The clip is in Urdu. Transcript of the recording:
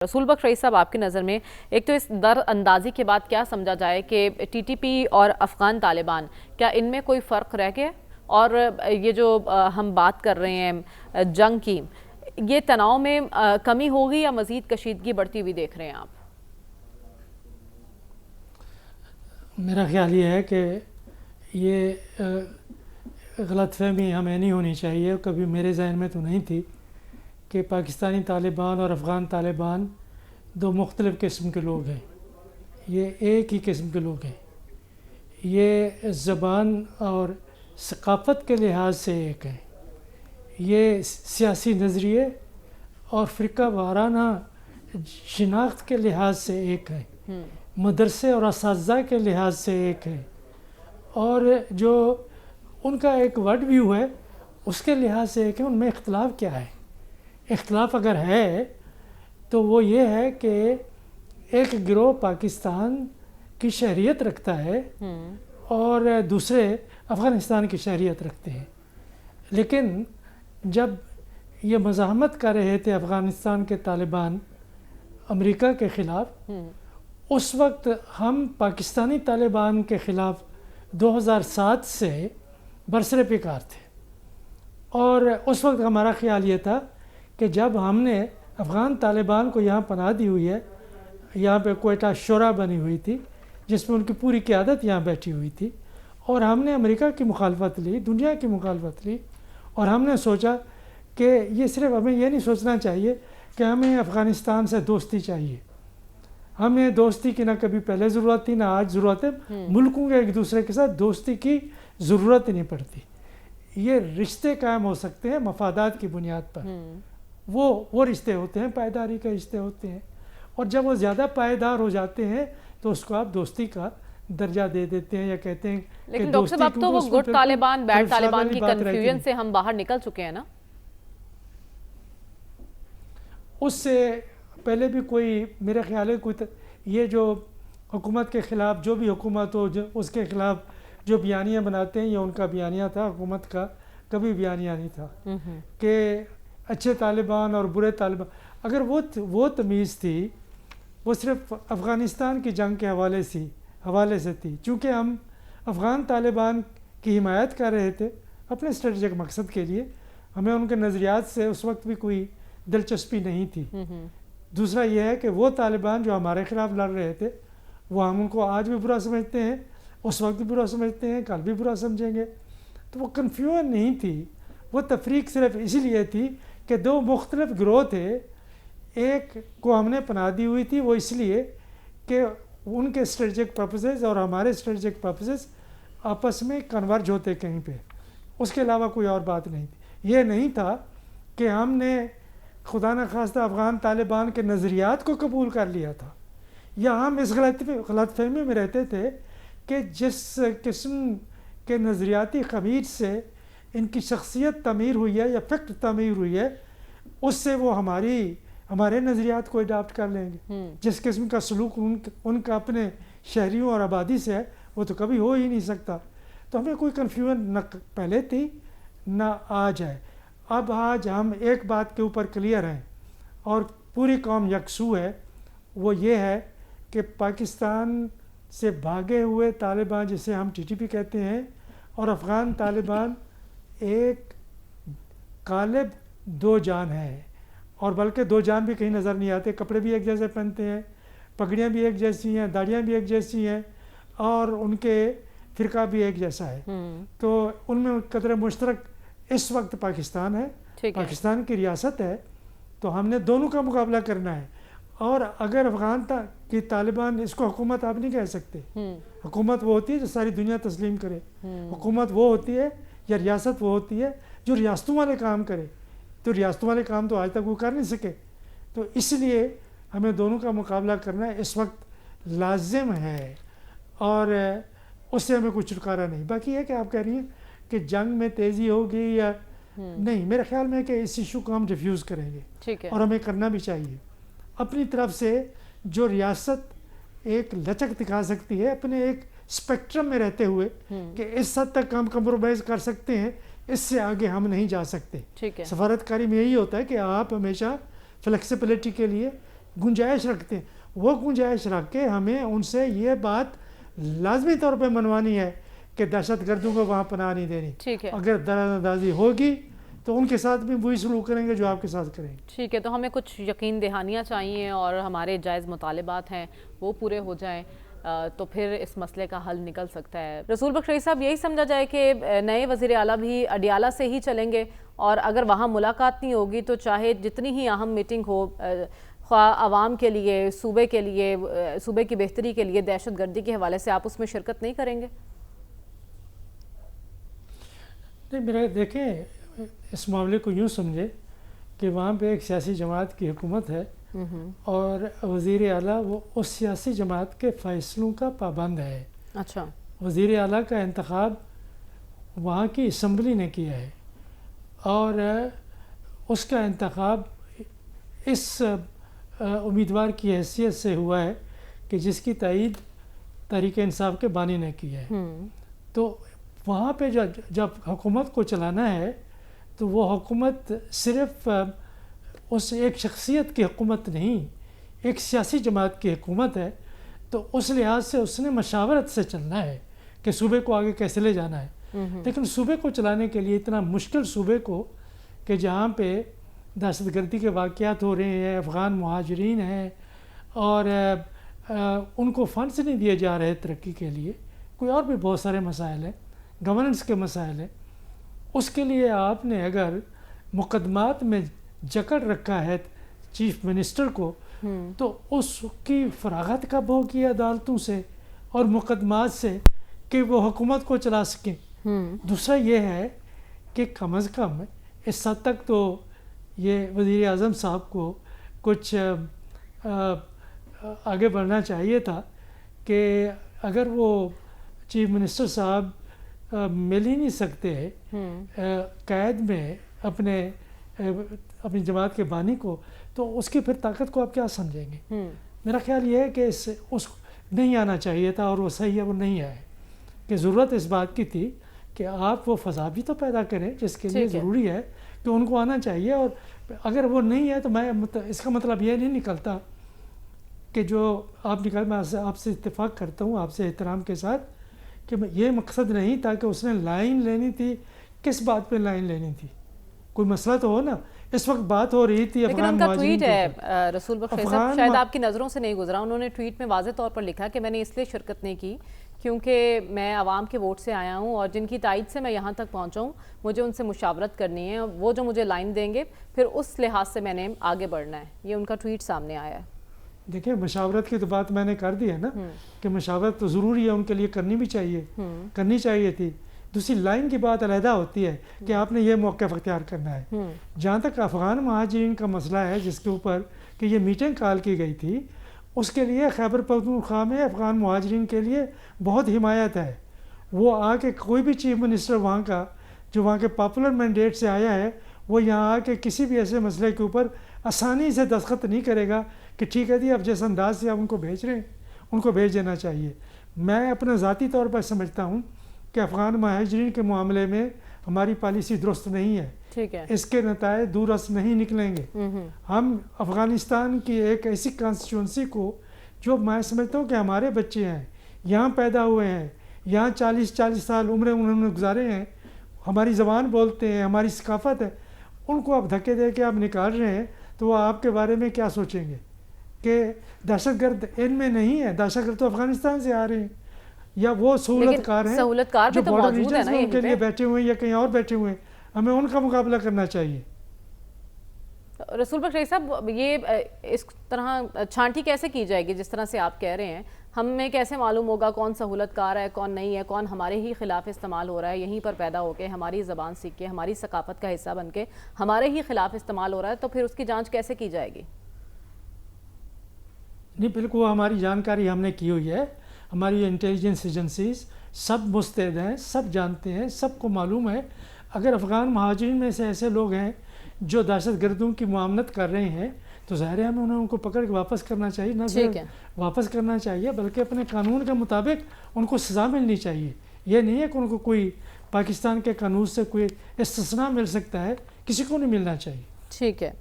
رسول بخش رئیس صاحب، آپ کی نظر میں ایک تو اس در اندازی کے بعد کیا سمجھا جائے کہ ٹی ٹی پی اور افغان طالبان، کیا ان میں کوئی فرق رہ گیا؟ اور یہ جو ہم بات کر رہے ہیں جنگ کی، یہ تناؤ میں کمی ہوگی یا مزید کشیدگی بڑھتی ہوئی دیکھ رہے ہیں آپ؟ میرا خیال یہ ہے کہ یہ غلط فہمی ہمیں نہیں ہونی چاہیے، کبھی میرے ذہن میں تو نہیں تھی کہ پاکستانی طالبان اور افغان طالبان دو مختلف قسم کے لوگ ہیں۔ یہ ایک ہی قسم کے لوگ ہیں، یہ زبان اور ثقافت کے لحاظ سے ایک ہیں، یہ سیاسی نظریے اور فرقہ وارانہ شناخت کے لحاظ سے ایک ہیں، مدرسے اور اساتذہ کے لحاظ سے ایک ہے، اور جو ان کا ایک ورلڈ ویو ہے اس کے لحاظ سے ایک ہے۔ ان میں اختلاف کیا ہے؟ اختلاف اگر ہے تو وہ یہ ہے کہ ایک گروہ پاکستان کی شہریت رکھتا ہے اور دوسرے افغانستان کی شہریت رکھتے ہیں، لیکن جب یہ مزاحمت کر رہے تھے افغانستان کے طالبان امریکہ کے خلاف، اس وقت ہم پاکستانی طالبان کے خلاف 2007 سے برسر پیکار تھے، اور اس وقت ہمارا خیال یہ تھا کہ جب ہم نے افغان طالبان کو یہاں پناہ دی ہوئی ہے، یہاں پہ کوئٹہ شورا بنی ہوئی تھی جس میں ان کی پوری قیادت یہاں بیٹھی ہوئی تھی، اور ہم نے امریکہ کی مخالفت لی، دنیا کی مخالفت لی، اور ہم نے سوچا کہ یہ صرف ہمیں یہ نہیں سوچنا چاہیے کہ ہمیں افغانستان سے دوستی چاہیے، ہمیں دوستی کی نہ کبھی پہلے ضرورت تھی نہ آج ضرورت ہے، ملکوں کے ایک دوسرے کے ساتھ دوستی کی ضرورت ہی نہیں پڑتی۔ یہ رشتے قائم ہو سکتے ہیں مفادات کی بنیاد پر، وہ رشتے ہوتے ہیں، پائیداری کے رشتے ہوتے ہیں، اور جب وہ زیادہ پائیدار ہو جاتے ہیں تو اس کو آپ دوستی کا درجہ دے دیتے ہیں یا کہتے ہیں۔ لیکن ڈاکٹر صاحب اب تو وہ گڈ طالبان بیڈ طالبان کی کنفیوژن سے ہم باہر نکل چکے ہیں نا؟ اس سے پہلے بھی کوئی میرے خیال ہے کوئی یہ جو حکومت کے خلاف جو بھی حکومت ہو اس کے خلاف جو بیانیہ بناتے ہیں، یہ ان کا بیانیہ تھا، حکومت کا کبھی بیانیہ نہیں تھا کہ اچھے طالبان اور برے طالبان۔ اگر وہ تمیز تھی وہ صرف افغانستان کی جنگ کے حوالے سے تھی، چونکہ ہم افغان طالبان کی حمایت کر رہے تھے اپنے اسٹریٹجک مقصد کے لیے، ہمیں ان کے نظریات سے اس وقت بھی کوئی دلچسپی نہیں تھی۔ دوسرا یہ ہے کہ وہ طالبان جو ہمارے خلاف لڑ رہے تھے وہ ہم ان کو آج بھی برا سمجھتے ہیں، اس وقت بھی برا سمجھتے ہیں، کل بھی برا سمجھیں گے، تو وہ کنفیوژن نہیں تھی، وہ تفریق صرف اسی لیے تھی کہ دو مختلف گروہ تھے، ایک کو ہم نے پناہ دی ہوئی تھی وہ اس لیے کہ ان کے اسٹریٹجک پرپسز اور ہمارے اسٹریٹجک پرپسز آپس میں کنورج ہوتے کہیں پہ، اس کے علاوہ کوئی اور بات نہیں تھی۔ یہ نہیں تھا کہ ہم نے خدا نخواستہ افغان طالبان کے نظریات کو قبول کر لیا تھا، یا ہم اس غلط فہمی میں رہتے تھے کہ جس قسم کے نظریاتی خمیر سے ان کی شخصیت تعمیر ہوئی ہے یا فکر تعمیر ہوئی ہے، اس سے وہ ہمارے نظریات کو اڈاپٹ کر لیں گے۔ جس قسم کا سلوک ان کا اپنے شہریوں اور آبادی سے ہے وہ تو کبھی ہو ہی نہیں سکتا، تو ہمیں کوئی کنفیوژن نہ پہلے تھی نہ آج ہے۔ اب آج ہم ایک بات کے اوپر کلیئر ہیں اور پوری قوم یکسو ہے، وہ یہ ہے کہ پاکستان سے بھاگے ہوئے طالبان جسے ہم ٹی ٹی پی کہتے ہیں اور افغان طالبان ایک قالب دو جان ہے، اور بلکہ دو جان بھی کہیں نظر نہیں آتے، کپڑے بھی ایک جیسے پہنتے ہیں، پگڑیاں بھی ایک جیسی ہیں، داڑیاں بھی ایک جیسی ہیں، اور ان کے فرقہ بھی ایک جیسا ہے، تو ان میں قدر مشترک اس وقت پاکستان ہے، پاکستان کی ریاست ہے، تو ہم نے دونوں کا مقابلہ کرنا ہے۔ اور اگر افغان کی طالبان، اس کو حکومت آپ نہیں کہہ سکتے، حکومت وہ ہوتی ہے جو ساری دنیا تسلیم کرے، حکومت وہ ہوتی ہے یا ریاست وہ ہوتی ہے جو ریاستوں والے کام کرے، تو ریاستوں والے کام تو آج تک وہ کر نہیں سکے، تو اس لیے ہمیں دونوں کا مقابلہ کرنا اس وقت لازم ہے، اور اس سے ہمیں کوئی چھٹکارا نہیں۔ باقی ہے کہ آپ کہہ رہی ہیں کہ جنگ میں تیزی ہوگی یا نہیں، میرے خیال میں کہ اس ایشو کو ہم ڈیفیوز کریں گے، اور ہمیں کرنا بھی چاہیے اپنی طرف سے۔ جو ریاست ایک لچک دکھا سکتی ہے اپنے ایک اسپیکٹرم میں رہتے ہوئے کہ اس حد تک ہم کمپرومائز کر سکتے ہیں، اس سے آگے ہم نہیں جا سکتے۔ سفارت کاری میں یہی ہوتا ہے کہ آپ ہمیشہ فلیکسیبلٹی کے لیے گنجائش رکھتے ہیں، وہ گنجائش رکھ کے ہمیں ان سے یہ بات لازمی طور پہ منوانی ہے کہ دہشت گردوں کو وہاں پناہ نہیں دینی. ٹھیک ہے. اگر در اندازی ہوگی تو ان کے ساتھ بھی وہی سلوک کریں گے جو آپ کے ساتھ کریں گے. ٹھیک ہے. تو ہمیں کچھ یقین دہانیاں چاہیے اور ہمارے جائز مطالبات ہیں وہ پورے ہو جائیں تو پھر اس مسئلے کا حل نکل سکتا ہے. رسول بخش رئیس صاحب، یہی سمجھا جائے کہ نئے وزیر اعلیٰ بھی اڈیالہ سے ہی چلیں گے اور اگر وہاں ملاقات نہیں ہوگی تو چاہے جتنی ہی اہم میٹنگ ہو، خواہ عوام کے لیے، صوبے کے لیے، صوبے کی بہتری کے لیے، دہشت گردی کے حوالے سے آپ اس میں شرکت نہیں کریں گے؟ نہیں، میرا دیکھیں اس معاملے کو یوں سمجھے کہ وہاں پہ ایک سیاسی جماعت کی حکومت ہے اور وزیر اعلیٰ وہ اس سیاسی جماعت کے فیصلوں کا پابند ہے. اچھا. وزیر اعلیٰ کا انتخاب وہاں کی اسمبلی نے کیا ہے اور اس کا انتخاب اس امیدوار کی حیثیت سے ہوا ہے کہ جس کی تائید تحریک انصاف کے بانی نے کی ہے. تو وہاں پہ جب حکومت کو چلانا ہے تو وہ حکومت صرف اس ایک شخصیت کی حکومت نہیں، ایک سیاسی جماعت کی حکومت ہے. تو اس لحاظ سے اس نے مشاورت سے چلنا ہے کہ صوبے کو آگے کیسے لے جانا ہے. لیکن صوبے کو چلانے کے لیے اتنا مشکل صوبے کو کہ جہاں پہ دہشت گردی کے واقعات ہو رہے ہیں، افغان مہاجرین ہیں اور ان کو فنڈز نہیں دیے جا رہے ترقی کے لیے، کوئی اور بھی بہت سارے مسائل ہیں، گورننس کے مسائل ہیں. اس کے لیے آپ نے اگر مقدمات میں جکڑ رکھا ہے چیف منسٹر کو تو اس کی فراغت کب ہوگی عدالتوں سے اور مقدمات سے کہ وہ حکومت کو چلا سکیں. دوسرا یہ ہے کہ کم از کم اس حد تک تو یہ وزیر اعظم صاحب کو کچھ آگے بڑھنا چاہیے تھا کہ اگر وہ چیف منسٹر صاحب مل ہی نہیں سکتے قید میں اپنی جماعت کے بانی کو، تو اس کی پھر طاقت کو آپ کیا سمجھیں گے؟ میرا خیال یہ ہے کہ اس نہیں آنا چاہیے تھا اور وہ صحیح ہے وہ نہیں آئے. کہ ضرورت اس بات کی تھی کہ آپ وہ فضا بھی تو پیدا کریں جس کے لیے ضروری ہے کہ ان کو آنا چاہیے. اور اگر وہ نہیں ہے تو میں اس کا مطلب یہ نہیں نکلتا کہ جو آپ میں آپ سے اتفاق کرتا ہوں آپ سے احترام کے ساتھ کہ یہ مقصد نہیں تھا کہ اس نے لائن لینی تھی. کس بات پہ لائن لینی تھی؟ کوئی مسئلہ تو ہو نا. اس وقت بات ہو رہی تھی لیکن ان کا ٹویٹ ہے رسول بخش صاحب، شاید آپ کی نظروں سے نہیں گزرا. انہوں نے ٹویٹ میں واضح طور پر لکھا کہ میں نے اس لیے شرکت نہیں کی کیونکہ میں عوام کے ووٹ سے آیا ہوں اور جن کی تائید سے میں یہاں تک پہنچا ہوں مجھے ان سے مشاورت کرنی ہے، وہ جو مجھے لائن دیں گے پھر اس لحاظ سے میں نے آگے بڑھنا ہے. یہ ان کا ٹویٹ سامنے آیا ہے. دیکھیں مشاورت کی تو بات میں نے کر دی ہے نا کہ مشاورت تو ضروری ہے، ان کے لیے کرنی بھی چاہیے، کرنی چاہیے تھی. دوسری لائن کی بات علیحدہ ہوتی ہے کہ آپ نے یہ موقف اختیار کرنا ہے. جہاں تک افغان مہاجرین کا مسئلہ ہے جس کے اوپر کہ یہ میٹنگ کال کی گئی تھی، اس کے لیے خیبر پختونخوا میں افغان مہاجرین کے لیے بہت حمایت ہے. وہ آ کے کوئی بھی چیف منسٹر وہاں کا جو وہاں کے پاپولر مینڈیٹ سے آیا ہے وہ یہاں آ کے کسی بھی ایسے مسئلے کے اوپر آسانی سے دستخط نہیں کرے گا کہ ٹھیک ہے جی اب جس انداز سے آپ ان کو بھیج رہے ہیں ان کو بھیج دینا چاہیے. میں اپنا ذاتی طور پر سمجھتا ہوں کہ افغان مہاجرین کے معاملے میں ہماری پالیسی درست نہیں ہے. ٹھیک ہے. اس کے نتائج دورس نہیں نکلیں گے. ہم افغانستان کی ایک ایسی کانسٹیچوئنسی کو جو میں سمجھتا ہوں کہ ہمارے بچے ہیں، یہاں پیدا ہوئے ہیں، یہاں 40 سال عمریں انہوں نے گزارے ہیں، ہماری زبان بولتے ہیں، ہماری ثقافت ہے، ان کو آپ دھکے دے کے آپ نکال رہے ہیں تو وہ آپ کے بارے میں کیا سوچیں گے کہ دہشت گرد ان میں نہیں ہے. دہشت گرد تو افغانستان سے آ رہے ہیں یا وہ سہولت کار ہیں جو بارڈر ریجنز میں ان کے لیے بیٹھے ہوئے ہیں یا کہیں اور بیٹھے ہوئے ہیں. ہمیں ان کا مقابلہ کرنا چاہیے. رسول بخش رئیس صاحب، یہ اس طرح چھانٹی کیسے کی جائے گی جس طرح سے آپ کہہ رہے ہیں؟ ہمیں کیسے معلوم ہوگا کون سہولت کار ہے کون نہیں ہے، کون ہمارے ہی خلاف استعمال ہو رہا ہے، یہیں پر پیدا ہو کے ہماری زبان سیکھ کے ہماری ثقافت کا حصہ بن کے ہمارے ہی خلاف استعمال ہو رہا ہے؟ تو پھر اس کی جانچ کیسے کی جائے گی؟ نہیں، بالکل ہماری جانکاری ہم نے کی ہوئی ہے. ہماری انٹیلیجنس ایجنسیز سب مستعد ہیں، سب جانتے ہیں، سب کو معلوم ہے. اگر افغان مہاجرین میں سے ایسے لوگ ہیں جو دہشت گردوں کی معاملت کر رہے ہیں تو ظاہر ہے ہمیں ان کو پکڑ کے واپس کرنا چاہیے. نہ صرف واپس کرنا چاہیے بلکہ اپنے قانون کے مطابق ان کو سزا ملنی چاہیے. یہ نہیں ہے کہ ان کو کوئی پاکستان کے قانون سے کوئی استثناء مل سکتا ہے، کسی کو نہیں ملنا چاہیے. ٹھیک ہے.